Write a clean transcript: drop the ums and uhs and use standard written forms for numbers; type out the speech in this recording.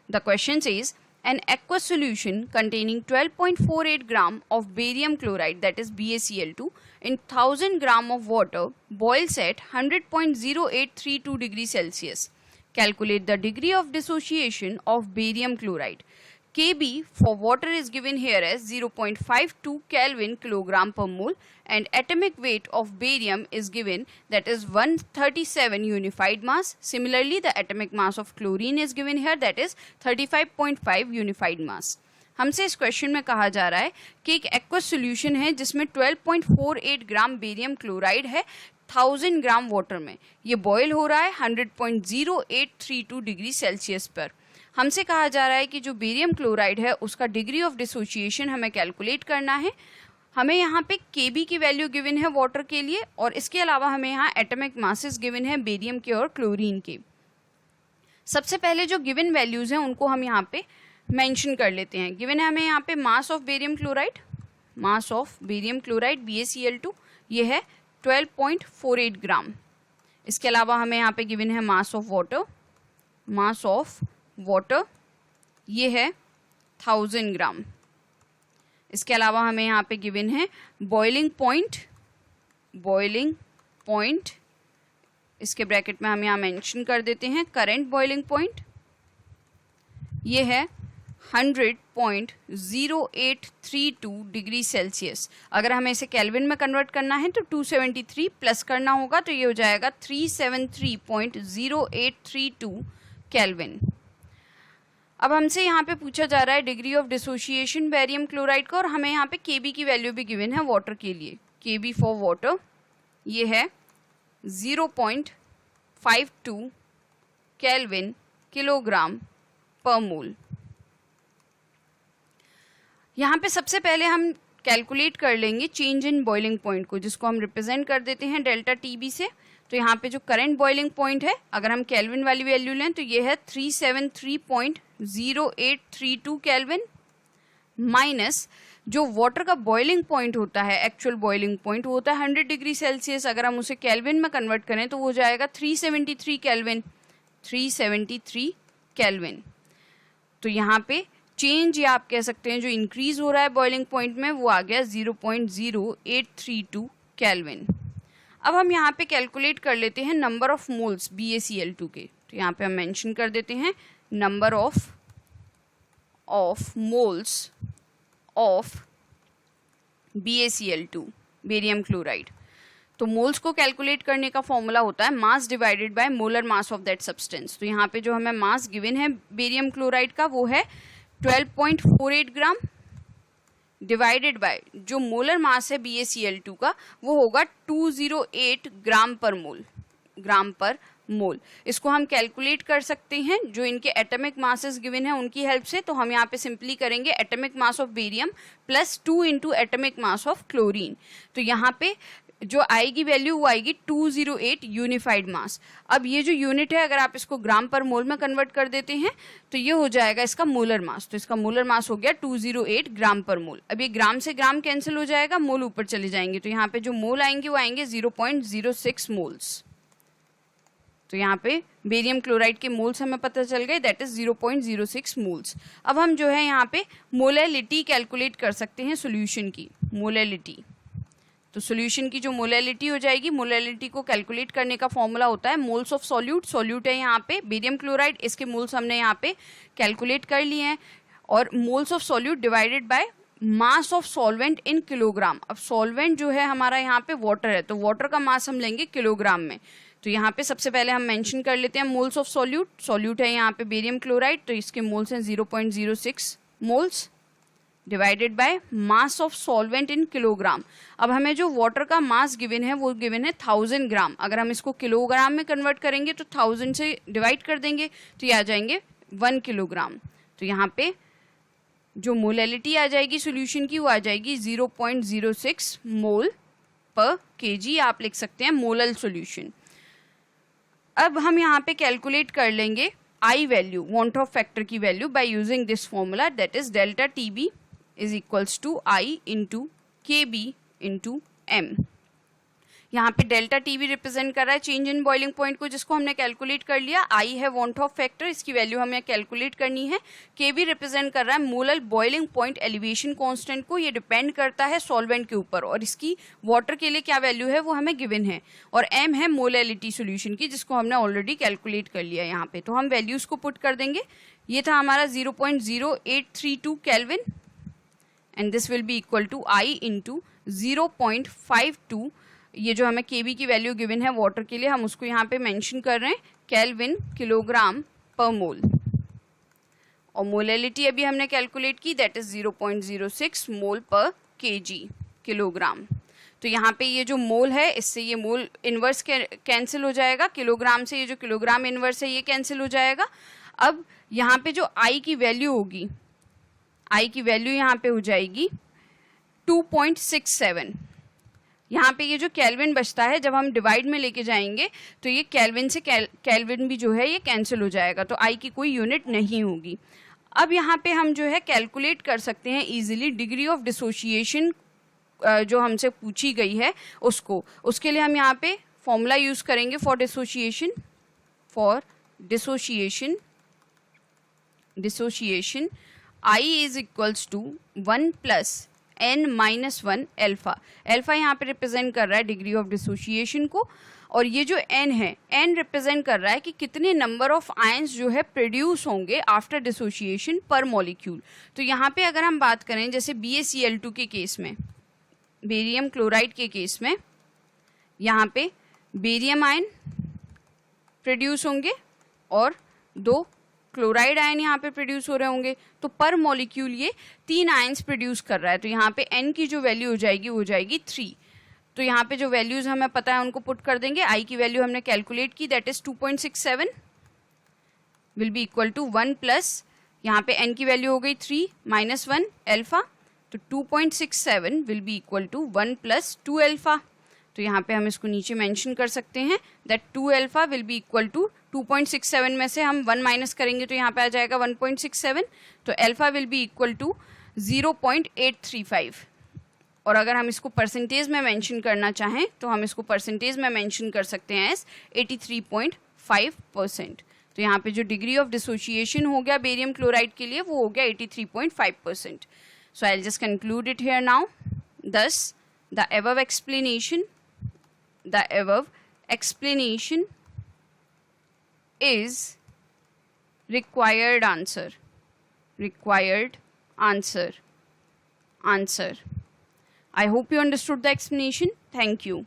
The question says an aqueous solution containing 12.48 gram of barium chloride, that is BaCl2, in 1000 gram of water boils at 100.0832 degrees Celsius. Calculate the degree of dissociation of barium chloride. Kb for water is given here as 0.52 Kelvin kilogram per mole, and atomic weight of barium is given, that is 137 unified mass. Similarly, the atomic mass of chlorine is given here, that is 35.5 unified mass. हमसे इस question में कहा जा रहा है कि एक aqueous solution है जिसमें 12.48 ग्राम बेरियम क्लोराइड है 1000 ग्राम वाटर में. ये बॉयल हो रहा है 100.0832 डिग्री सेल्सियस पर. हमसे कहा जा रहा है कि जो बेरियम क्लोराइड है उसका डिग्री ऑफ डिसोसिएशन हमें कैलकुलेट करना है. हमें यहाँ पे Kb की वैल्यू गिवन है वाटर के लिए, और इसके अलावा हमें यहाँ एटॉमिक मासेस गिवन है बेरियम के और क्लोरीन के. सबसे पहले जो गिवन वैल्यूज हैं उनको हम यहाँ पे मेंशन कर लेते हैं. गिवन है हमें यहाँ पे mass of barium chloride, mass of barium chloride BaCl2 ये है 12.48 ग्राम. इसके अलावा हमें यहाँ पे गिवन है mass of water, mass of water ये है 1000 ग्राम. इसके अलावा हमें यहाँ पे गिवन है बॉइलिंग पॉइंट, इसके ब्रैकेट में हम यहाँ मेंशन कर देते हैं करंट बॉइलिंग पॉइंट, ये है 100.0832 डिग्री सेल्सियस. अगर हमें इसे केल्विन में कन्वर्ट करना है तो 273 प्लस करना होगा, तो ये हो जाएगा 373.0832 केल्विन. अब हमसे यहाँ पे पूछा जा रहा है degree of dissociation barium chloride का, और हमें यहाँ पे Kb की वैल्यू भी गिवन है वाटर के लिए. Kb फॉर वाटर ये है 0.52 केल्विन किलोग्राम पर मोल. यहाँ पे सबसे पहले हम कैलकुलेट कर लेंगे चेंज इन बॉइलिंग पॉइंट को, जिसको हम रिप्रेजेंट कर देते हैं डेल्टा TB से. तो यहाँ पे जो करंट बॉइलिंग पॉइंट है, अगर हम केल्विन वाली वैल्यू लें तो ये है 373.0832 केल्विन, माइनस जो वाटर का बॉइलिंग पॉइंट होता है, एक्चुअल बॉइलिंग पॉइंट वो होता है 100 डिग्री सेल्सियस. अगर हम उसे केल्विन में कन्वर्ट करें तो वो हो जाएगा 373 केल्विन. तो यहाँ पे चेंज या आप कह सकते हैं जो इंक्रीज हो रहा है बॉइलिंग पॉइंट में वो आ गया 0.0832 केल्विन. अब हम यहाँ पे कैलकुलेट कर लेते हैं नंबर ऑफ मोल्स BaCl2 के. तो यहाँ पे हम मेंशन कर देते हैं number of moles of BaCl2 barium chloride. तो मोल्स को कैलकुलेट करने का फॉर्मूला होता है mass divided by molar mass of that substance. तो यहाँ पे जो हमें मास गिवन है बेरियम क्लोराइड का वो है 12.48 ग्राम डिवाइडेड बाय जो मोलर मास है BaCl2 का वो होगा 208 ग्राम पर मोल. इसको हम कैलकुलेट कर सकते हैं जो इनके एटॉमिक मासेस गिवन है उनकी हेल्प से. तो हम यहाँ पे सिंपली करेंगे atomic mass of barium plus 2 into atomic mass of chlorine. तो यहाँ पे जो आएगी वैल्यू वो आएगी 208 यूनिफाइड मास. अब ये जो यूनिट है अगर आप इसको ग्राम पर मोल में कन्वर्ट कर देते हैं तो ये हो जाएगा इसका मोलर मास. तो इसका मोलर मास हो गया 208 ग्राम पर मोल. अब ये ग्राम से ग्राम कैंसिल हो जाएगा, मोल ऊपर चले जाएंगे, तो यहाँ पे जो मोल आएंगे वो आएंगे 0.06 मोल्स. तो यहाँ पे बेरियम क्लोराइड के मोल्स हमें पता चल गए, दैट इज 0.06 मोल्स. अब हम जो है यहाँ पे मोलैलिटी कैलकुलेट कर सकते हैं सोल्यूशन की. मोलैलिटी, तो सोल्यूशन की जो मोलैलिटी हो जाएगी, मोलैलिटी को कैलकुलेट करने का फॉर्मूला होता है मोल्स ऑफ सॉल्यूट है यहाँ पे बेरियम क्लोराइड, इसके मोल्स हमने यहाँ पे कैलकुलेट कर लिए हैं, और moles of solute divided by mass of solvent in kilogram. अब सॉल्वेंट जो है हमारा यहाँ पे वाटर है, तो वाटर का मास हम लेंगे किलोग्राम में. तो यहाँ पे सबसे पहले हम मेंशन कर लेते हैं मोल्स ऑफ सॉल्यूट है यहाँ पे बेरियम क्लोराइड, तो इसके मोल्स हैं 0.06 moles divided by mass of solvent in kilogram. अब हमें जो वाटर का मास गिवन है वो गिवन है 1000 ग्राम. अगर हम इसको किलोग्राम में कन्वर्ट करेंगे तो 1000 से डिवाइड कर देंगे तो ये आ जाएंगे 1 किलोग्राम. तो यहाँ पे जो मोलैलिटी आ जाएगी सॉल्यूशन की वो आ जाएगी 0.06 मोल पर केजी, आप लिख सकते हैं मोलल सॉल्यूशन. अब हम यहाँ पे कैलकुलेट कर लेंगे I value, van't Hoff factor की value by using this formula, that is delta TB is equals to I into KB into M. यहाँ पे डेल्टा टी भी रिप्रेजेंट कर रहा है चेंज इन बॉइलिंग पॉइंट को, जिसको हमने कैलकुलेट कर लिया। आई है वॉन्ट ऑफ फैक्टर, इसकी वैल्यू हमें कैलकुलेट करनी है। के भी रिप्रेजेंट कर रहा है molar boiling point elevation constant को, ये डिपेंड करता है सॉल्वेंट के ऊपर, और इसकी वाटर के लिए क्या वैल्यू है वो हमें गिवन है। और एम है मोलैलिटी सोल्यूशन की, जिसको हमने ऑलरेडी कैलकुलेट कर लिया यहाँ पे। तो हम वैल्यूज को पुट कर देंगे। ये था हमारा 0.0832 kelvin, and this will be equal to I into 0.52। ये जो हमें केबी की वैल्यू गिवन है वाटर के लिए, हम उसको यहाँ पे मेंशन कर रहे हैं केल्विन किलोग्राम पर मोल। और मोलैलिटी अभी हमने कैलकुलेट की, दैट इज 0.06 मोल पर केजी किलोग्राम। तो यहाँ पे ये जो मोल है, इससे ये मोल इनवर्स कैंसिल हो जाएगा, किलोग्राम से ये जो किलोग्राम इनवर्स है ये कैंसिल हो जाएगा। अब यहाँ पे जो आई की वैल्यू होगी, आई की वैल्यू यहाँ पे हो जाएगी 2.67। यहाँ पे ये जो केल्विन बचता है, जब हम डिवाइड में लेके जाएंगे तो ये केल्विन से केल्विन भी जो है ये कैंसिल हो जाएगा, तो आई की कोई यूनिट नहीं होगी। अब यहाँ पे हम जो है कैलकुलेट कर सकते हैं इजीली डिग्री ऑफ डिसोसिएशन जो हमसे पूछी गई है उसको। उसके लिए हम यहाँ पे फॉर्मूला यूज करेंगे for dissociation. Dissociation I is equals to 1 plus n-1 alpha. Alpha यहाँ पे रिप्रेजेंट कर रहा है डिग्री ऑफ डिसोसिएशन को, और ये जो n है, n रिप्रेजेंट कर रहा है कि कितने नंबर ऑफ आयंस जो है प्रोड्यूस होंगे आफ्टर डिसोसिएशन पर मॉलिक्यूल। तो यहाँ पे अगर हम बात करें जैसे BaCl2 के केस में, बेरियम क्लोराइड के केस में, यहाँ पे बेरियम आयन प्रोड्यूस होंगे और 2 क्लोराइड आयन यहाँ पे प्रोड्यूस हो रहे होंगे। तो पर मॉलिक्यूल ये 3 आयंस प्रोड्यूस कर रहा है, तो यहाँ पे n की जो वैल्यू हो जाएगी वो हो जाएगी 3। तो यहाँ पे जो वैल्यूज हमें पता है उनको पुट कर देंगे। आई की वैल्यू हमने कैलकुलेट की, that is 2.67 will be equal to 1 plus, यहाँ पे n की वैल्यू हो गई 3 माइनस 1 अल्फा, तो 2.67 will be equal to 1 plus 2 alpha. तो यहाँ पे हम इसको नीचे मेंशन कर सकते हैं that 2 alpha will be equal to 2.67 में से हम 1 माइनस करेंगे तो यहाँ पे आ जाएगा 1.67, तो alpha will be equal to 0.835। और अगर हम इसको परसेंटेज में मेंशन करना चाहें तो हम इसको परसेंटेज में मेंशन कर सकते हैं एज 83.5%। तो यहाँ पे जो डिग्री ऑफ डिसोसिएशन हो गया बेरियम क्लोराइड के लिए वो हो गया 83.5%। So I will just conclude it here now. Thus, the above explanation is required answer. I hope you understood the explanation. Thank you.